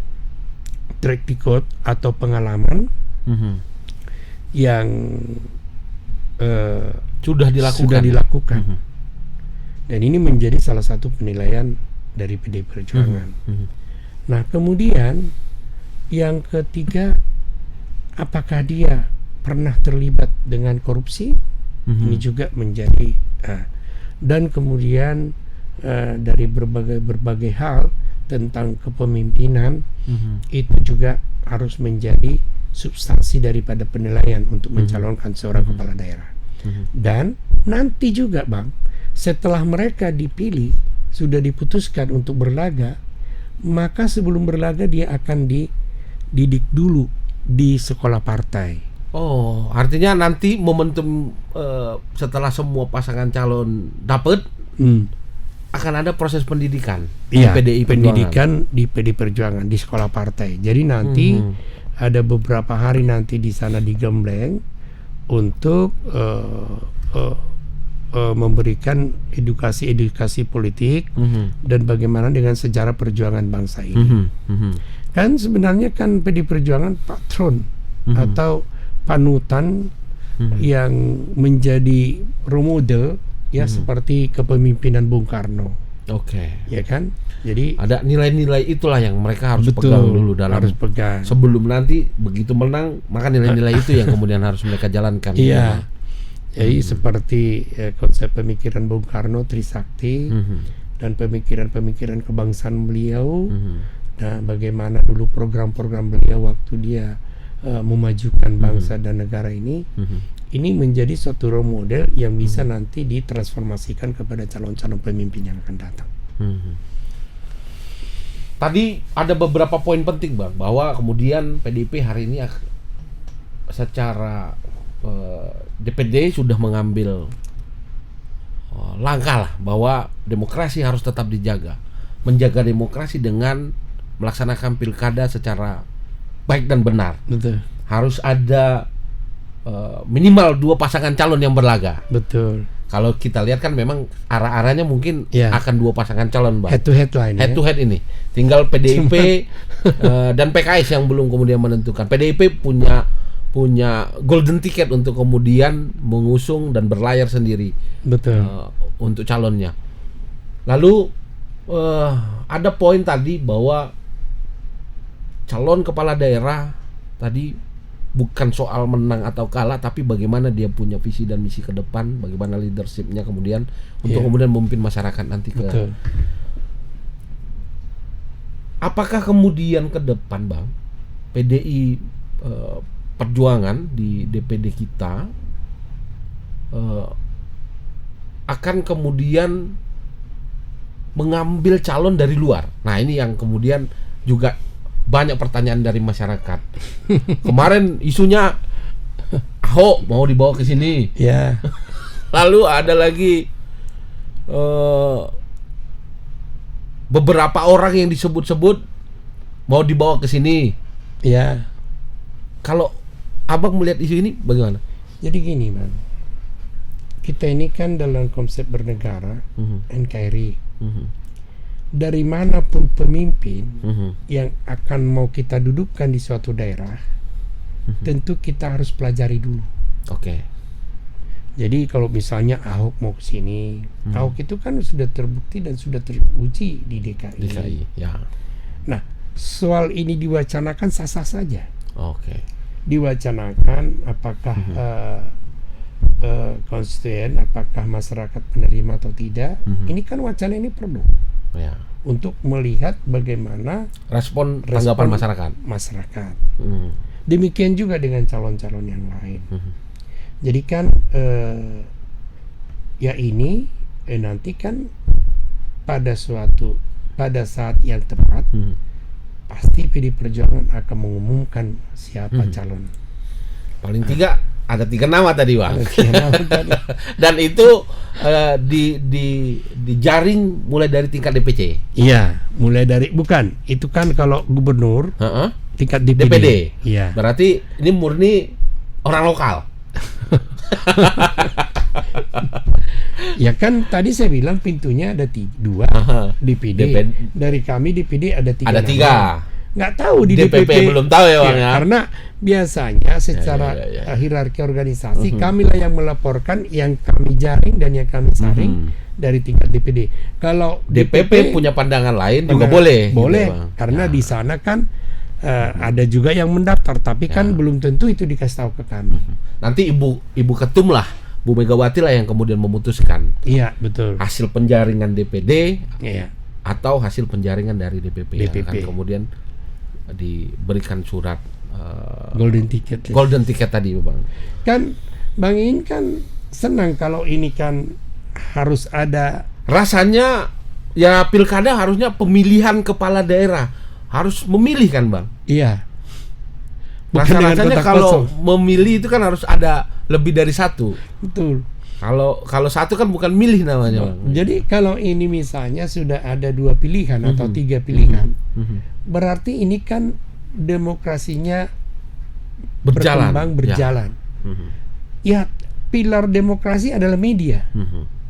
track record atau pengalaman yang Sudah dilakukan. Dan ini menjadi salah satu penilaian dari PD Perjuangan. Nah kemudian yang ketiga, apakah dia pernah terlibat dengan korupsi? Ini juga menjadi dan kemudian dari berbagai hal tentang kepemimpinan itu juga harus menjadi substansi daripada penilaian untuk mencalonkan seorang kepala daerah. Dan nanti juga Bang, setelah mereka dipilih, sudah diputuskan untuk berlaga, maka sebelum berlaga dia akan dididik dulu di sekolah partai. Oh, artinya nanti momentum setelah semua pasangan calon dapat akan ada proses pendidikan Iya, di PDI Perjuangan. pendidikan di PD Perjuangan di sekolah partai. Jadi nanti ada beberapa hari nanti di sana digembleng untuk memberikan edukasi politik dan bagaimana dengan sejarah perjuangan bangsa ini. Kan sebenarnya kan PD Perjuangan patron atau panutan yang menjadi role model ya seperti kepemimpinan Bung Karno. Oke. Ya kan? Jadi Ada nilai-nilai itulah yang mereka harus betul, pegang dulu dalam harus pegang. sebelum nanti begitu menang, maka nilai-nilai itu yang kemudian harus mereka jalankan. Iya. Jadi seperti konsep pemikiran Bung Karno Trisakti dan pemikiran-pemikiran kebangsaan beliau. Nah, bagaimana dulu program-program beliau waktu dia memajukan bangsa dan negara ini. Ini menjadi suatu role model yang bisa nanti ditransformasikan kepada calon-calon pemimpin yang akan datang. Tadi ada beberapa poin penting Bang, bahwa kemudian PDIP hari ini secara DPD sudah mengambil langkah lah bahwa demokrasi harus tetap dijaga. Menjaga demokrasi dengan melaksanakan pilkada secara baik dan benar. Betul. Harus ada minimal 2 pasangan calon yang berlaga. Betul. Kalau kita lihat kan memang arah-arahnya mungkin akan 2 pasangan calon Bang. Head to head lah ini. Head to head ini. Tinggal PDIP dan PKS yang belum kemudian menentukan. PDIP punya golden ticket untuk kemudian mengusung dan berlayar sendiri. Betul. Untuk calonnya. Lalu ada poin tadi bahwa calon kepala daerah tadi bukan soal menang atau kalah, tapi bagaimana dia punya visi dan misi ke depan, bagaimana leadershipnya kemudian untuk kemudian memimpin masyarakat nanti ke. Betul. Apakah kemudian ke depan Bang, PDI Perjuangan di DPD kita akan kemudian mengambil calon dari luar? Nah ini yang kemudian juga banyak pertanyaan dari masyarakat. Kemarin isunya Ahok mau dibawa ke sini. Ya. Lalu ada lagi beberapa orang yang disebut-sebut mau dibawa ke sini. Ya. Kalau Abang melihat isu ini bagaimana? Jadi gini, Bang. Kita ini kan dalam konsep bernegara, NKRI. Dari manapun pemimpin yang akan mau kita dudukkan di suatu daerah, tentu kita harus pelajari dulu. Oke. Jadi kalau misalnya Ahok mau ke sini, Ahok itu kan sudah terbukti dan sudah teruji di DKI. Ya. Nah, soal ini diwacanakan sah-sah saja. Oke. Diwacanakan apakah konstituen, apakah masyarakat menerima atau tidak. Ini kan wacana ini perlu. Ya. Untuk melihat bagaimana Respon tanggapan masyarakat. Demikian juga dengan calon-calon yang lain. Jadi kan ya ini nanti kan pada saat yang tepat pasti PD Perjuangan akan mengumumkan siapa calon. Paling tiga ada 3 nama tadi, Bang. Ada 3 nama tadi. Dan itu dijaring mulai dari tingkat DPC. Iya, mulai dari bukan. Itu kan kalau gubernur tingkat DPD. Iya. Berarti ini murni orang lokal. Ya kan tadi saya bilang pintunya ada 2 DPD. Dari kami DPD ada 3. Ada 3. Nggak tahu di DPP belum tahu ya, Bang, ya. Karena biasanya secara hierarki organisasi kamilah yang melaporkan, yang kami jaring dan yang kami saring dari tingkat DPD. Kalau DPP punya pandangan lain juga boleh. Boleh, gitu, Bang. karena di sana kan ada juga yang mendaftar, tapi kan belum tentu itu dikasih tahu ke kami. Nanti ibu ketum lah, Bu Megawati lah yang kemudian memutuskan. Iya, betul. Hasil penjaringan DPD Iya. atau hasil penjaringan dari DPP. Yang akan kemudian diberikan surat golden ticket. Golden ticket tadi, Bang. Kan Bang Iin kan senang kalau ini kan harus ada. Rasanya ya pilkada harusnya pemilihan kepala daerah harus memilih kan, Bang? Iya. Rasanya kalau memilih itu kan harus ada lebih dari 1. Betul. Kalau 1 kan bukan milih namanya, Bang. Jadi kalau ini misalnya sudah ada 2 pilihan atau 3 pilihan, berarti ini kan demokrasinya berjalan. Ya, pilar demokrasi adalah media,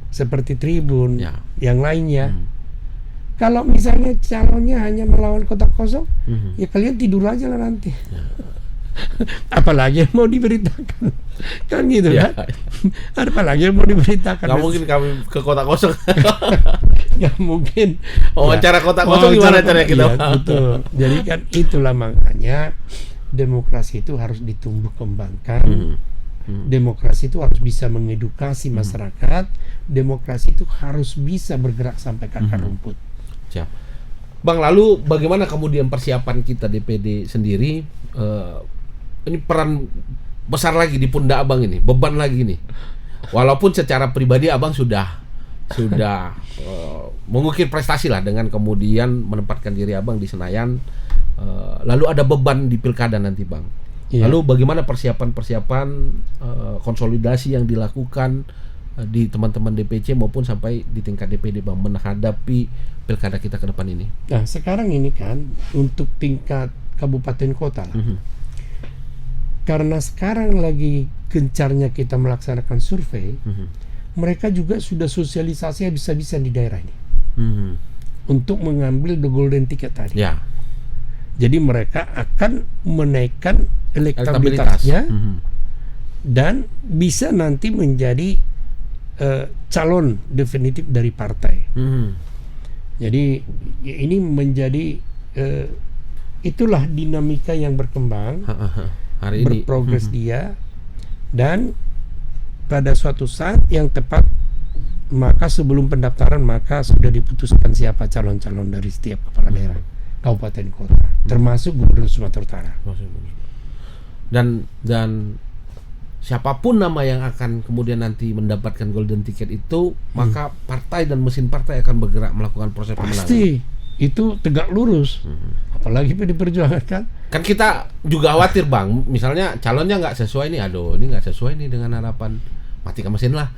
seperti Tribun, yang lainnya. Kalau misalnya calonnya hanya melawan kotak kosong, ya kalian tidur aja lah nanti. Apalagi yang mau diberitakan, kan gitu kan? Apalagi yang mau diberitakan. Gak mungkin kami ke kotak kosong. Gak mungkin. Wawancara kotak kosong gimana caranya kita? Iya, betul. Jadi kan itulah makanya demokrasi itu harus ditumbuh kembangkan. Demokrasi itu harus bisa mengedukasi masyarakat. Demokrasi itu harus bisa bergerak sampai ke akar rumput. Siap. Bang, lalu bagaimana kemudian persiapan kita DPD sendiri? Ini peran besar lagi di pundak Abang ini, beban lagi nih. Walaupun secara pribadi Abang sudah mengukir prestasi lah dengan kemudian menempatkan diri Abang di Senayan. Lalu ada beban di pilkada nanti, Bang. Iya. Lalu bagaimana persiapan konsolidasi yang dilakukan di teman-teman DPC maupun sampai di tingkat DPD, Bang, menghadapi pilkada kita ke depan ini? Nah, sekarang ini kan untuk tingkat kabupaten kota lah. Karena sekarang lagi gencarnya kita melaksanakan survei, mereka juga sudah sosialisasi habis-habisan di daerah ini untuk mengambil the golden ticket tadi. Ya. Jadi mereka akan menaikkan elektabilitasnya dan bisa nanti menjadi calon definitif dari partai. Jadi ini menjadi itulah dinamika yang berkembang. Hari ini berprogres dia, dan pada suatu saat yang tepat, maka sebelum pendaftaran maka sudah diputuskan siapa calon-calon dari setiap kepala daerah kabupaten kota, termasuk Gubernur Sumatera Utara. Dan siapapun nama yang akan kemudian nanti mendapatkan golden ticket itu, maka partai dan mesin partai akan bergerak melakukan proses pemenangan. Pasti itu tegak lurus. Apalagi PD Perjuangan kan kita juga khawatir, Bang, misalnya calonnya nggak sesuai nih, ini nggak sesuai nih dengan harapan, matikan mesin lah.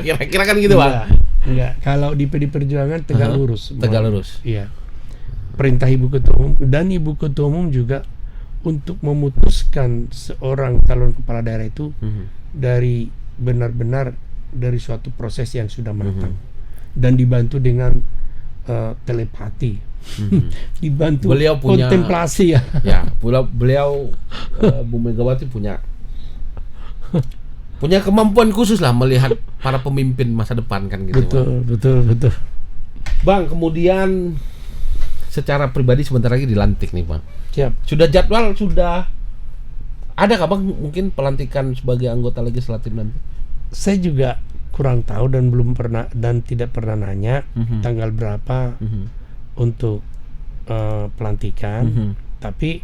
Kira-kira kan gitu, Bang. Enggak. Kalau di PD Perjuangan tegak lurus. Tegak lurus. Iya. Perintah Ibu Ketua Umum dan Ibu Ketua Umum juga untuk memutuskan seorang calon kepala daerah itu dari benar-benar dari suatu proses yang sudah matang dan dibantu dengan telepati. Dibantu beliau punya kontemplasi ya. Ya, beliau Bu Megawati punya kemampuan khusus lah melihat para pemimpin masa depan kan gitu. Betul. Bang, kemudian secara pribadi sebentar lagi dilantik nih, Bang. Siap. Sudah jadwal sudah ada kah, Bang, mungkin pelantikan sebagai anggota legislatif nanti? Saya juga kurang tahu dan belum pernah dan tidak pernah nanya tanggal berapa untuk pelantikan. Tapi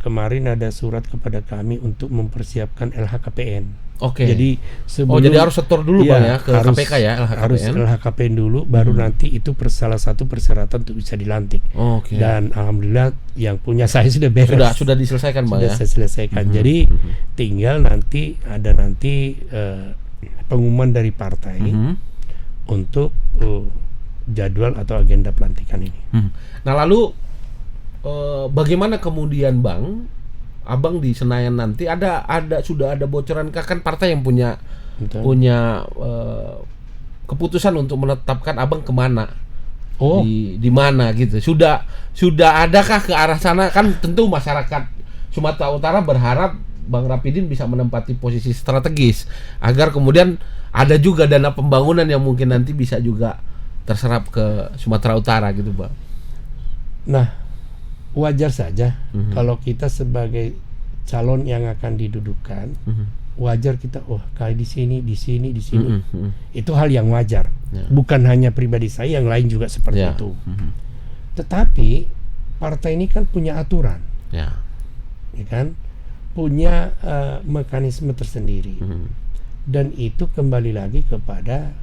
kemarin ada surat kepada kami untuk mempersiapkan LHKPN. Oke. Jadi jadi harus setor dulu Bang ya ke harus, KPK ya, LHKPN. Harus LHKPN dulu, baru nanti itu salah satu persyaratan untuk bisa dilantik. Oke. Dan alhamdulillah yang punya saya sudah beres. Sudah diselesaikan Bang sudah ya. saya selesaikan. Jadi tinggal nanti ada pengumuman dari partai untuk jadwal atau agenda pelantikan ini. Nah lalu bagaimana kemudian Bang? Abang di Senayan nanti sudah ada bocoran kan partai yang punya keputusan untuk menetapkan Abang kemana, di mana gitu. Sudah adakah ke arah sana? Kan tentu masyarakat Sumatera Utara berharap Bang Rapidin bisa menempati posisi strategis agar kemudian ada juga dana pembangunan yang mungkin nanti bisa juga terserap ke Sumatera Utara gitu Bang. Nah, wajar saja kalau kita sebagai calon yang akan didudukan, wajar kita kayak di sini. Itu hal yang wajar. Bukan hanya pribadi saya, yang lain juga seperti itu. Tetapi partai ini kan punya aturan, ya kan, punya mekanisme tersendiri, dan itu kembali lagi kepada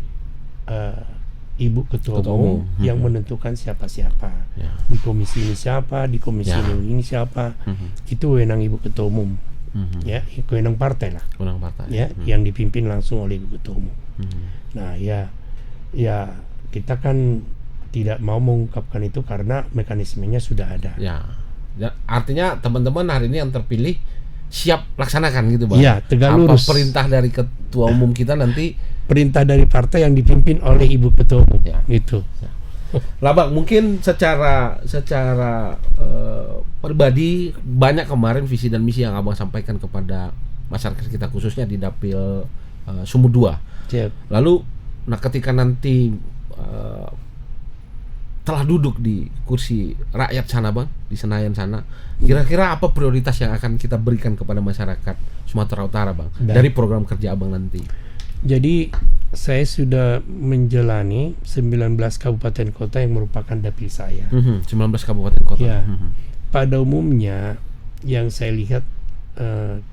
Ibu Ketua Umum yang menentukan siapa-siapa di komisi ini siapa, di komisi ini siapa. Itu wewenang Ibu Ketua Umum, ya, wewenang partai lah, ya, yang dipimpin langsung oleh Ibu Ketua Umum. Nah, ya kita kan tidak mau mengungkapkan itu karena mekanismenya sudah ada. Ya, artinya teman-teman hari ini yang terpilih siap laksanakan gitu Bang. Ya, tegak lurus. Apa perintah dari Ketua Umum kita nanti. Perintah dari partai yang dipimpin oleh Ibu Ketua Umum, gitu. Lah Bang, mungkin secara pribadi banyak kemarin visi dan misi yang Abang sampaikan kepada masyarakat kita khususnya di Dapil Sumut 2. Siap. Lalu, ketika nanti telah duduk di kursi rakyat sana Bang, di Senayan sana, kira-kira apa prioritas yang akan kita berikan kepada masyarakat Sumatera Utara Bang dari program kerja Abang nanti? Jadi saya sudah menjalani 19 kabupaten kota yang merupakan dapil saya. 19 kabupaten kota. Ya. Pada umumnya yang saya lihat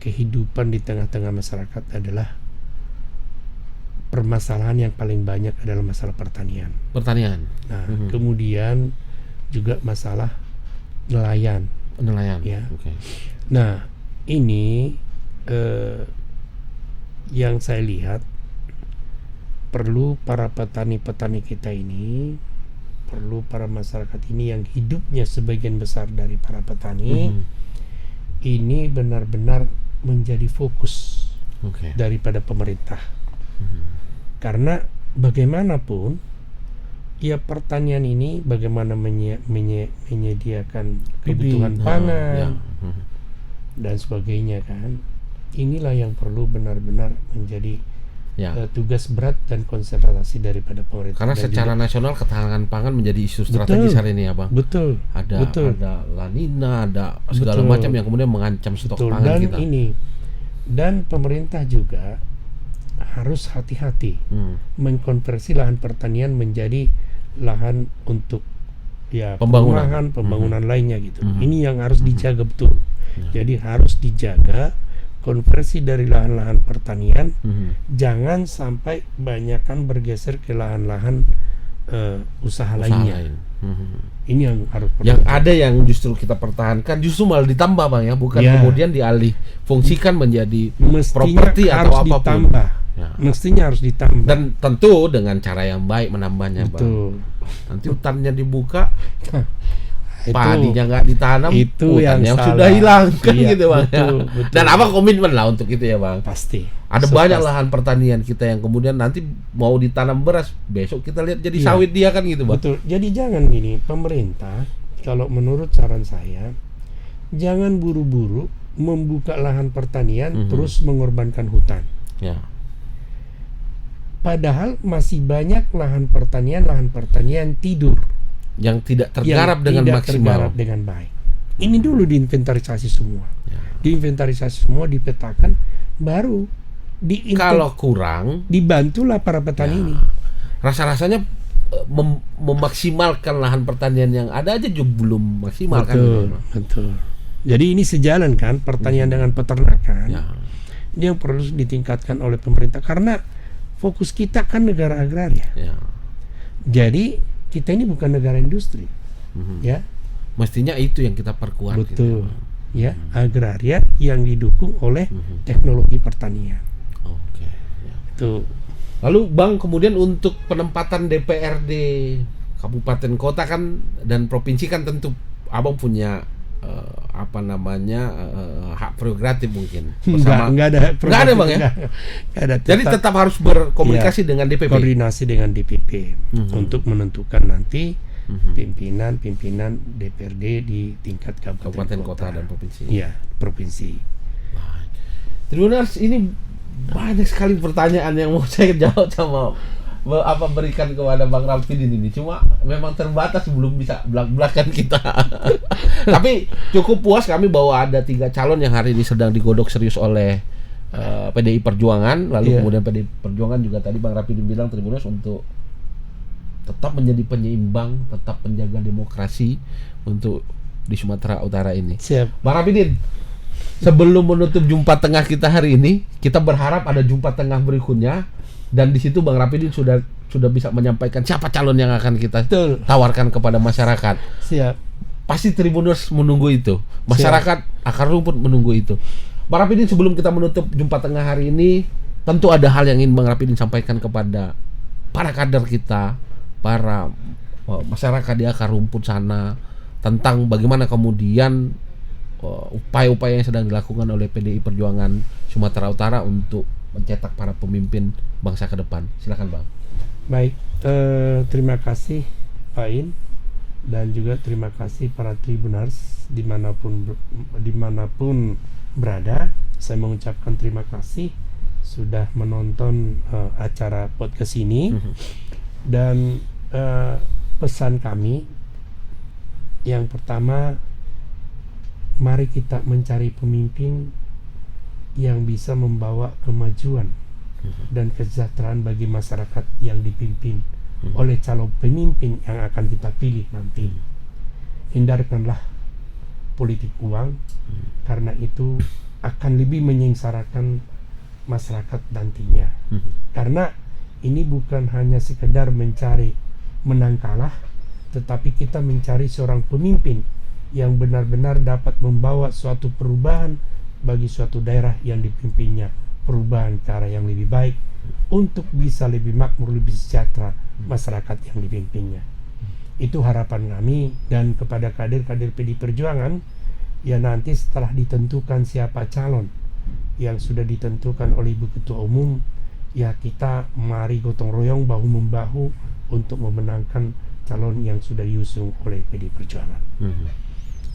kehidupan di tengah-tengah masyarakat adalah permasalahan yang paling banyak adalah masalah pertanian. Nah, kemudian juga masalah nelayan. Ya. Okay. Nah, ini yang saya lihat perlu para petani-petani kita ini, perlu para masyarakat ini yang hidupnya sebagian besar dari para petani ini benar-benar menjadi fokus daripada pemerintah. Karena bagaimanapun ya pertanian ini bagaimana menyediakan kebutuhan pangan dan sebagainya kan. Inilah yang perlu benar-benar menjadi tugas berat dan konsentrasi daripada pemerintah. Karena secara nasional ketahanan pangan menjadi isu strategis hari ini ya Bang. Betul. Ada La Nina, ada segala macam yang kemudian mengancam stok pangan kita. Dan pemerintah juga harus hati-hati mengkonversi lahan pertanian menjadi lahan untuk pembangunan lainnya gitu. Ini yang harus dijaga betul. Jadi harus dijaga konversi dari lahan-lahan pertanian, jangan sampai banyakkan bergeser ke lahan-lahan usaha lainnya. Ini yang harus ada yang justru kita pertahankan, justru malah ditambah Bang ya, bukan kemudian dialih fungsikan menjadi properti atau apapun. Mestinya harus ditambah. Dan tentu dengan cara yang baik menambahnya Bang. Nanti hutannya dibuka, padinya nggak ditanam, itu yang sudah hilang kan gitu Bang. Betul. Dan apa komitmen lah untuk itu ya Bang. Pasti. Ada banyak lahan pertanian kita yang kemudian nanti mau ditanam beras, besok kita lihat jadi sawit dia kan gitu Bang. Betul. Jadi jangan gini, pemerintah kalau menurut saran saya jangan buru-buru membuka lahan pertanian terus mengorbankan hutan. Padahal masih banyak lahan pertanian tidur yang tidak tergarap dengan baik. Ini dulu diinventarisasi semua. Diinventarisasi semua, dipetakan, baru kalau kurang dibantulah para petani ini. Rasa-rasanya memaksimalkan lahan pertanian yang ada aja juga belum maksimal. Betul. Jadi ini sejalan kan pertanian dengan peternakan. Ini yang perlu ditingkatkan oleh pemerintah karena fokus kita kan negara agraria. Ya. Jadi kita ini bukan negara industri, ya. Mestinya itu yang kita perkuat. Betul, ya, agraria yang didukung oleh teknologi pertanian. Oke. Ya. Itu. Lalu Bang, kemudian untuk penempatan DPRD kabupaten kota kan dan provinsi kan tentu Abang punya hak prerogatif mungkin bersama. Enggak ada Bang ya. Enggak ada. Jadi tetap harus berkomunikasi dengan DPP. Koordinasi dengan DPP untuk menentukan nanti pimpinan DPRD di tingkat kabupaten kota dan provinsi. Iya, provinsi. Tribuners, ini banyak sekali pertanyaan yang mau saya jawab sama berikan kepada Bang Rampidin ini. Cuma memang terbatas, belum bisa belak-belakan kita. Tapi cukup puas kami bahwa ada 3 calon yang hari ini sedang digodok serius oleh PDI Perjuangan. Lalu kemudian PDI Perjuangan juga tadi Bang Rampidin bilang Tribuners untuk tetap menjadi penyeimbang, tetap menjaga demokrasi untuk di Sumatera Utara ini. Siap. Bang Rampidin, sebelum menutup jumpa tengah kita hari ini, kita berharap ada jumpa tengah berikutnya. Dan di situ Bang Rampidin sudah bisa menyampaikan siapa calon yang akan kita tawarkan kepada masyarakat. Siap. Pasti Tribuners menunggu itu. Masyarakat akar rumput menunggu itu. Bang Rampidin, sebelum kita menutup jumpa tengah hari ini, tentu ada hal yang ingin Bang Rampidin sampaikan kepada para kader kita, para masyarakat di akar rumput sana, tentang bagaimana kemudian upaya-upaya yang sedang dilakukan oleh PDI Perjuangan Sumatera Utara untuk mencetak para pemimpin bangsa ke depan. Silakan Bang. Baik, terima kasih Pak In, dan juga terima kasih para Tribuners dimanapun berada. Saya mengucapkan terima kasih sudah menonton acara podcast ini. Dan pesan kami yang pertama, mari kita mencari pemimpin yang bisa membawa kemajuan dan kesejahteraan bagi masyarakat yang dipimpin oleh calon pemimpin yang akan kita pilih nanti. Hindarkanlah politik uang, karena itu akan lebih menyengsarakan masyarakat nantinya. Karena ini bukan hanya sekedar mencari menang kalah, tetapi kita mencari seorang pemimpin yang benar-benar dapat membawa suatu perubahan bagi suatu daerah yang dipimpinnya, perubahan ke arah yang lebih baik untuk bisa lebih makmur, lebih sejahtera masyarakat yang dipimpinnya. Itu harapan kami. Dan kepada kader-kader PDI Perjuangan, ya nanti setelah ditentukan siapa calon yang sudah ditentukan oleh Ibu Ketua Umum, ya kita mari gotong royong bahu-membahu untuk memenangkan calon yang sudah diusung oleh PDI Perjuangan.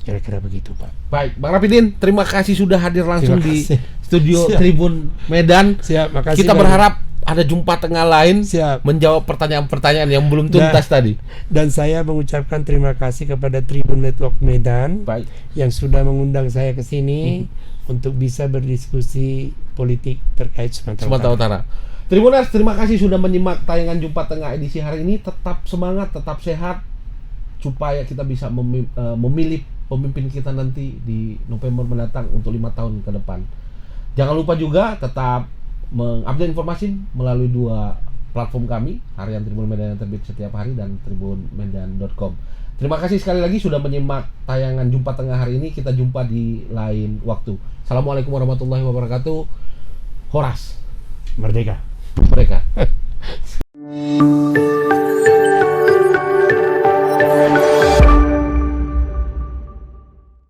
Kira-kira begitu Pak. Baik, Bang Rampidin, terima kasih sudah hadir langsung di studio Tribun Medan. Siap, makasih. Kita berharap ada jumpa tengah lain. Siap. Menjawab pertanyaan-pertanyaan yang belum tuntas tadi. Dan saya mengucapkan terima kasih kepada Tribun Network Medan. Baik. Yang sudah mengundang saya ke sini untuk bisa berdiskusi politik terkait Sumatera Utara. Tribuners, terima kasih sudah menyimak tayangan Jumpa Tengah edisi hari ini. Tetap semangat, tetap sehat, supaya kita bisa memilih pemimpin kita nanti di November mendatang untuk 5 tahun ke depan. Jangan lupa juga tetap mengupdate informasi melalui 2 platform kami, harian Tribun Medan yang terbit setiap hari dan tribunmedan.com. Terima kasih sekali lagi sudah menyimak tayangan Jumpa Tengah hari ini. Kita jumpa di lain waktu. Assalamualaikum warahmatullahi wabarakatuh. Horas Merdeka. Merdeka.